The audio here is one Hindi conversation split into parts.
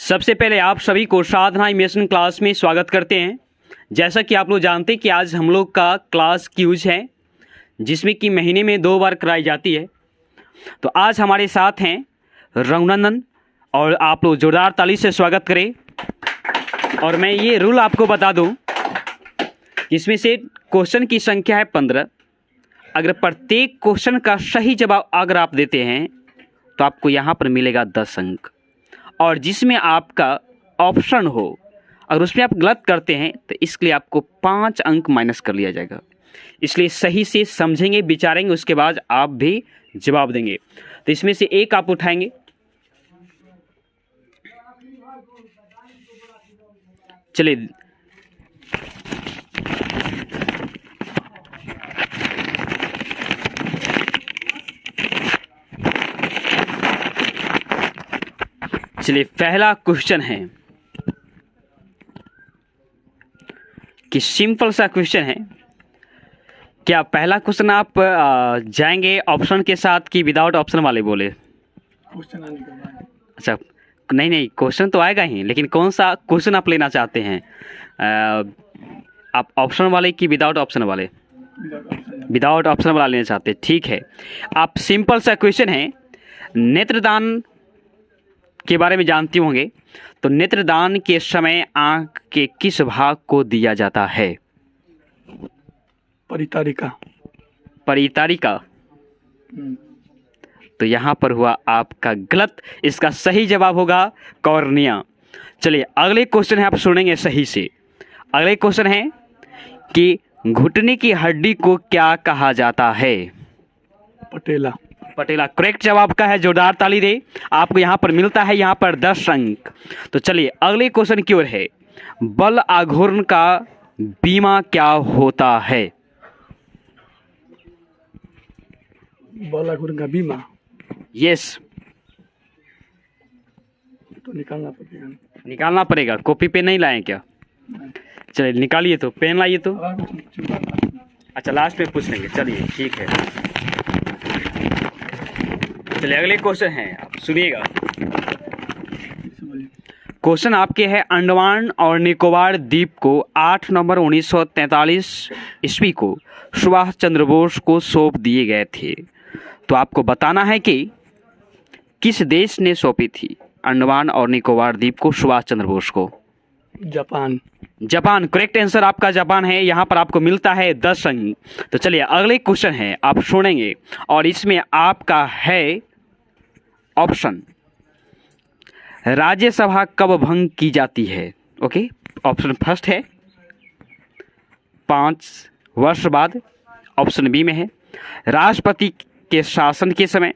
सबसे पहले आप सभी को साधना इमेजिनेशन क्लास में स्वागत करते हैं। जैसा कि आप लोग जानते हैं कि आज हम लोग का क्लास क्यूज है, जिसमें कि महीने में 2 बार कराई जाती है। तो आज हमारे साथ हैं रघुनंदन, और आप लोग जोरदार ताली से स्वागत करें। और मैं ये रूल आपको बता दूं, इसमें से क्वेश्चन की संख्या है 15। अगर प्रत्येक क्वेश्चन का सही जवाब अगर आप देते हैं तो आपको यहाँ पर मिलेगा 10 अंक, और जिसमें आपका ऑप्शन हो अगर उसमें आप गलत करते हैं तो इसके लिए आपको 5 अंक माइनस कर लिया जाएगा। इसलिए सही से समझेंगे, विचारेंगे, उसके बाद आप भी जवाब देंगे। तो इसमें से एक आप उठाएंगे। चलिए पहला क्वेश्चन है कि सिंपल सा क्वेश्चन है। क्या पहला क्वेश्चन आप जाएंगे ऑप्शन के साथ कि विदाउट ऑप्शन वाले बोले? क्वेश्चन आने के बाद। अच्छा, नहीं, क्वेश्चन तो आएगा ही, लेकिन कौन सा क्वेश्चन आप लेना चाहते हैं? आप ऑप्शन वाले कि विदाउट ऑप्शन वाले? विदाउट ऑप्शन वाला लेना चाहते हैं, ठीक है। आप सिंपल सा क्वेश्चन है, नेत्रदान के बारे में जानते होंगे। तो नेत्रदान के समय आंख के किस भाग को दिया जाता है? परितारिका। परितारिका। तो यहाँ पर हुआ आपका गलत। इसका सही जवाब होगा कॉर्निया। चलिए अगले क्वेश्चन है, आप सुनेंगे सही से। अगले क्वेश्चन है कि घुटने की हड्डी को क्या कहा जाता है? पटेला। पटेला करेक्ट जवाब का है, जोरदार ताली दे। आपको यहाँ पर मिलता है यहाँ पर 10 अंक। तो चलिए अगले क्वेश्चन की ओर है, बल आघूर्ण का बीमा क्या होता है? बल आघूर्ण का बीमा। यस। तो निकालना पड़ेगा। निकालना पड़ेगा। कॉपी पे नहीं लाएं क्या? चलिए निकालिए, तो पेन लाइए तो। अच्छा, लास्ट में पूछ लेंगे। चलिए ठीक है। चलिए अगले क्वेश्चन है, आप सुनिएगा। क्वेश्चन आपके है, अंडमान और निकोबार द्वीप को 8 नवंबर 1943 ईस्वी को सुभाष चंद्र बोस को सौंप दिए गए थे। तो आपको बताना है कि किस देश ने सौंपी थी अंडमान और निकोबार द्वीप को सुभाष चंद्र बोस को? जापान। जापान करेक्ट आंसर आपका जापान है। यहाँ पर आपको मिलता है 10 अंक। तो चलिए अगले क्वेश्चन है, आप सुनेंगे, और इसमें आपका है ऑप्शन, राज्यसभा कब भंग की जाती है? ओके, ऑप्शन फर्स्ट है 5 वर्ष बाद, ऑप्शन बी में है राष्ट्रपति के शासन के समय,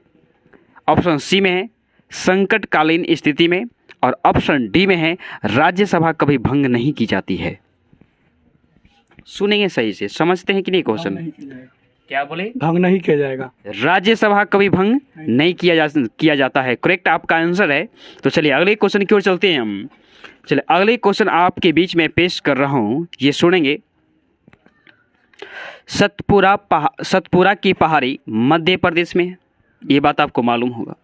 ऑप्शन सी में है संकटकालीन स्थिति में, और ऑप्शन डी में है राज्यसभा कभी भंग नहीं की जाती है। सुनेंगे सही से, समझते हैं कि नहीं क्वेश्चन? क्या बोले? भंग नहीं किया जाएगा। राज्यसभा कभी भंग नहीं किया जाता है, करेक्ट आपका आंसर है। तो चलिए अगले क्वेश्चन की ओर चलते हैं हम। चलिए अगले क्वेश्चन आपके बीच में पेश कर रहा हूं, ये सुनेंगे। सतपुरा की पहाड़ी मध्य प्रदेश में है, ये बात आपको मालूम होगा,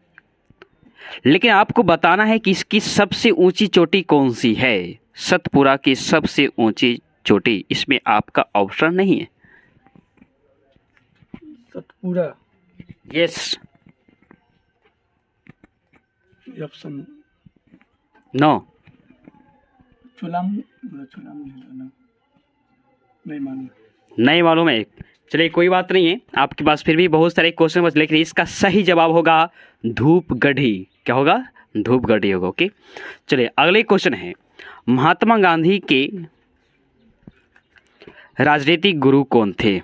लेकिन आपको बताना है कि इसकी सबसे ऊंची चोटी कौन सी है। सतपुरा की सबसे ऊंची चोटी, इसमें आपका ऑप्शन नहीं है। सतपुरा। यस। Option no. नहीं मालूम है। चलिए कोई बात नहीं है, आपके पास फिर भी बहुत सारे क्वेश्चन बचे, लेकिन इसका सही जवाब होगा धूपगढ़ी। क्या होगा? धूपगढ़ी होगा। ओके, चलिए अगले क्वेश्चन है, महात्मा गांधी के राजनीतिक गुरु कौन थे?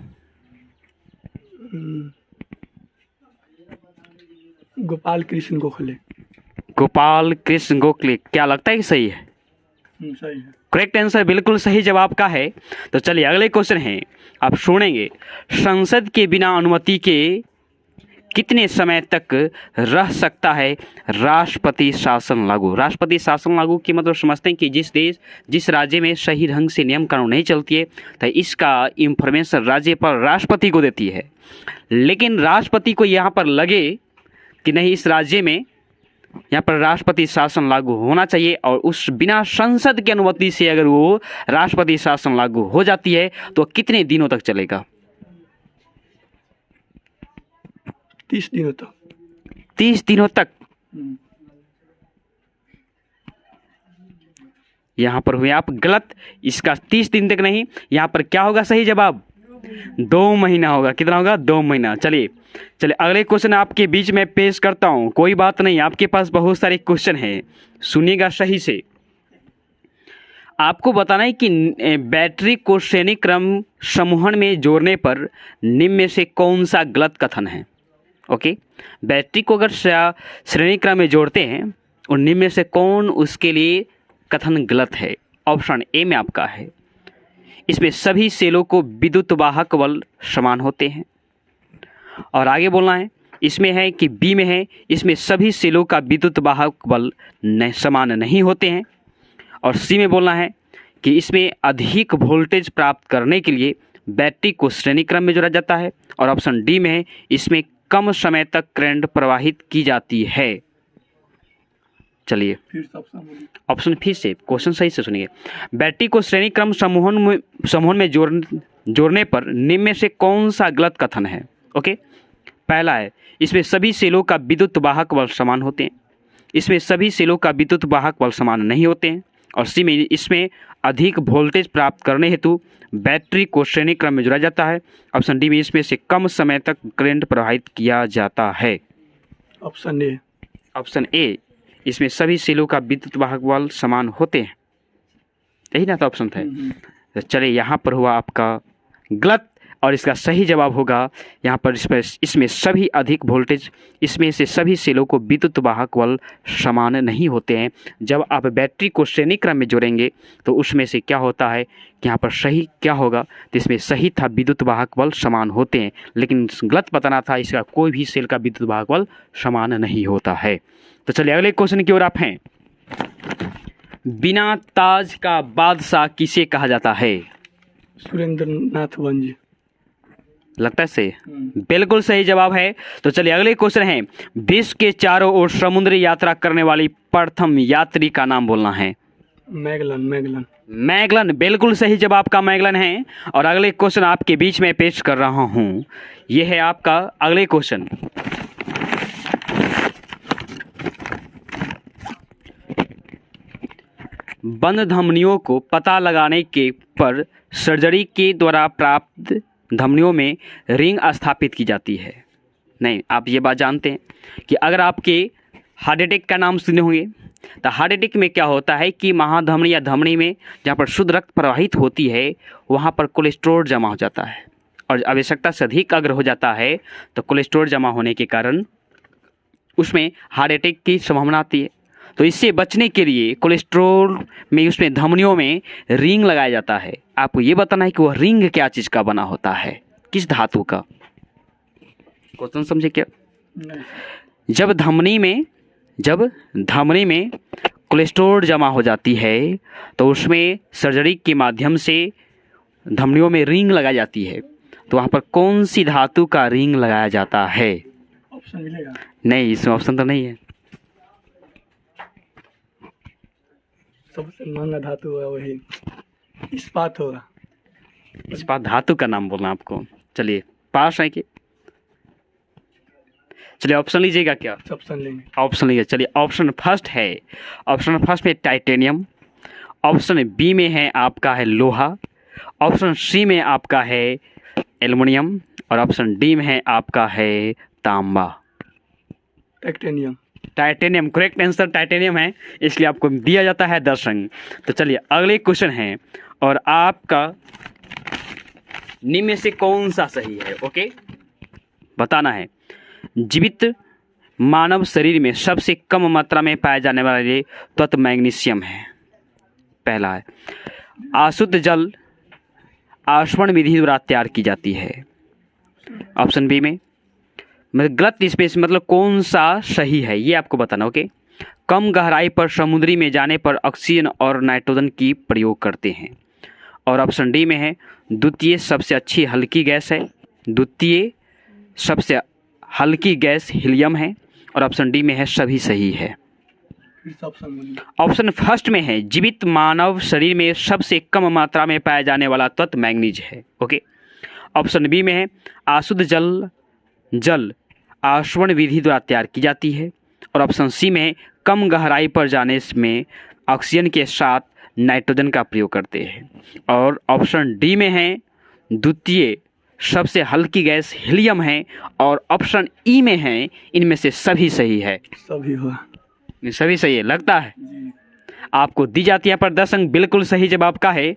गोपाल कृष्ण गोखले। गोपाल कृष्ण गोखले। क्या लगता है कि सही है? सही है। करेक्ट आंसर बिल्कुल सही जवाब का है। तो चलिए अगले क्वेश्चन है, आप सुनेंगे। संसद के बिना अनुमति के कितने समय तक रह सकता है राष्ट्रपति शासन लागू? राष्ट्रपति शासन लागू की मतलब समझते हैं कि जिस राज्य में सही ढंग से नियम कानून नहीं चलती है तो इसका इंफॉर्मेशन राज्य पर राष्ट्रपति को देती है। लेकिन राष्ट्रपति को यहाँ पर लगे कि नहीं, इस राज्य में यहाँ पर राष्ट्रपति शासन लागू होना चाहिए, और उस बिना संसद की अनुमति से अगर वो राष्ट्रपति शासन लागू हो जाती है तो कितने दिनों तक चलेगा? 30 दिनों तक। 30 दिनों तक। यहाँ पर हुए आप गलत, इसका 30 दिन तक नहीं, यहाँ पर क्या होगा सही जवाब? 2 महीना होगा। कितना होगा? 2 महीना। चलिए अगले क्वेश्चन आपके बीच में पेश करता हूँ। कोई बात नहीं, आपके पास बहुत सारे क्वेश्चन हैं, सुनिएगा सही से। आपको बताना है कि बैटरी को श्रेणी क्रम समूहन में जोड़ने पर निम्न में से कौन सा गलत कथन है? ओके, बैटरी को अगर श्रेणी क्रम में जोड़ते हैं और निम्न में से कौन उसके लिए कथन गलत है? ऑप्शन ए में आपका है, इसमें सभी सेलों को विद्युत वाहक बल समान होते हैं। और आगे बोलना है, इसमें है कि बी में है, इसमें सभी सेलों का विद्युत वाहक बल समान नहीं होते हैं। और सी में बोलना है कि इसमें अधिक वोल्टेज प्राप्त करने के लिए बैटरी को श्रेणी क्रम में जोड़ा जाता है। और ऑप्शन डी में है, इसमें कम समय तक करंट प्रवाहित की जाती है। चलिए ऑप्शन फिर से, क्वेश्चन सही से सुनिए। बैटरी को श्रेणी क्रम समूहन में जोड़ने पर निम्न में से कौन सा गलत कथन है? ओके, पहला है, इसमें सभी सेलों का विद्युत वाहक बल समान होते हैं। इसमें सभी सेलों का विद्युत वाहक बल समान नहीं होते हैं। और सी में, इसमें अधिक वोल्टेज प्राप्त करने हेतु बैटरी को श्रेणी क्रम में जोड़ा जाता है। ऑप्शन डी में, इसमें से कम समय तक करंट प्रवाहित किया जाता है। Option A. ऑप्शन ए, इसमें सभी सेलों का विद्युत वाहक बल समान होते हैं, यही ना था ऑप्शन था। तो चलिए यहाँ पर हुआ आपका गलत, और इसका सही जवाब होगा यहाँ पर इसमें सभी अधिक वोल्टेज, इसमें से सभी सेलों को विद्युत वाहक बल समान नहीं होते हैं। जब आप बैटरी को श्रेणी क्रम में जोड़ेंगे तो उसमें से क्या होता है कि यहाँ पर सही क्या होगा? तो इसमें सही था विद्युत वाहक बल समान होते हैं, लेकिन गलत बताना था, इसका कोई भी सेल का विद्युत वाहक बल समान नहीं होता है। तो चलिए अगले क्वेश्चन की ओर आप हैं। बिना ताज का बादशाह किसे कहा जाता है? सुरेंद्र नाथ वंजी। लगता है सही, बिल्कुल सही जवाब है। तो चलिए अगले क्वेश्चन है, विश्व के चारों ओर समुद्री यात्रा करने वाली प्रथम यात्री का नाम बोलना है। मैगलन, बिल्कुल सही जवाब का मैगलन है। और अगले क्वेश्चन आपके बीच में पेश कर रहा हूं, यह है आपका अगले क्वेश्चन। बंद धमनियों को पता लगाने के पर सर्जरी के द्वारा प्राप्त धमनियों में रिंग स्थापित की जाती है। नहीं, आप ये बात जानते हैं कि अगर आपके हार्ट अटैक का नाम सुने होंगे, तो हार्ट अटैक में क्या होता है कि महाधमनी या धमनी में जहाँ पर शुद्ध रक्त प्रवाहित होती है वहाँ पर कोलेस्ट्रॉल जमा हो जाता है, और आवश्यकता से अधिक अगर हो जाता है तो कोलेस्ट्रॉल जमा होने के कारण उसमें हार्ट अटैक की संभावना आती है। तो इससे बचने के लिए कोलेस्ट्रॉल में उसमें धमनियों में रिंग लगाया जाता है। आपको ये बताना है कि वह रिंग क्या चीज़ का बना होता है, किस धातु का? क्वेश्चन समझे क्या? जब धमनी में कोलेस्ट्रॉल जमा हो जाती है तो उसमें सर्जरी के माध्यम से धमनियों में रिंग लगाई जाती है। तो वहाँ पर कौन सी धातु का रिंग लगाया जाता है? ऑप्शन मिलेगा? नहीं, इसमें ऑप्शन तो नहीं है। सबसे महंगा धातु है वही इस्पात होगा। इस्पात धातु का नाम बोलना आपको। चलिए पास है कि? चलिए ऑप्शन लीजिएगा क्या? ऑप्शन लेंगे। ऑप्शन लीजिए। चलिए ऑप्शन फर्स्ट है, ऑप्शन फर्स्ट में टाइटेनियम, ऑप्शन बी में है आपका है लोहा, ऑप्शन सी में आपका है एल्युमिनियम, और ऑप्शन डी में है आपका है तांबा। टाइटेनियम करेक्ट आंसर टाइटेनियम है, इसलिए आपको दिया जाता है 10 अंक। तो चलिए अगले क्वेश्चन है, और आपका निम्न में से कौन सा सही है? ओके, बताना है। जीवित मानव शरीर में सबसे कम मात्रा में पाए जाने वाले तत्व मैग्नीशियम है। पहला है, अशुद्ध जल आसवन विधि द्वारा तैयार की जाती है। ऑप्शन बी में गलत, इसमें मतलब कौन सा सही है ये आपको बताना। ओके, कम गहराई पर समुद्री में जाने पर ऑक्सीजन और नाइट्रोजन की प्रयोग करते हैं। और ऑप्शन डी में है द्वितीय सबसे अच्छी हल्की गैस है, द्वितीय सबसे हल्की गैस हीलियम है। और ऑप्शन डी में है सभी सही है। फिर से ऑप्शन बोलिए। ऑप्शन फर्स्ट में है जीवित मानव शरीर में सबसे कम मात्रा में पाया जाने वाला तत्व मैग्नीज है। ओके। ऑप्शन बी में है अशुद्ध जल आश्वण विधि द्वारा तैयार की जाती है। और ऑप्शन सी में है कम गहराई पर जाने में ऑक्सीजन के साथ नाइट्रोजन का प्रयोग करते हैं। और ऑप्शन डी में है द्वितीय सबसे हल्की गैस हीलियम है। और ऑप्शन ई में है इनमें से सभी सही है। सभी हुआ सभी सही है लगता है। जी। आपको दी जाती है पर 10 अंक। बिल्कुल सही जवाब का है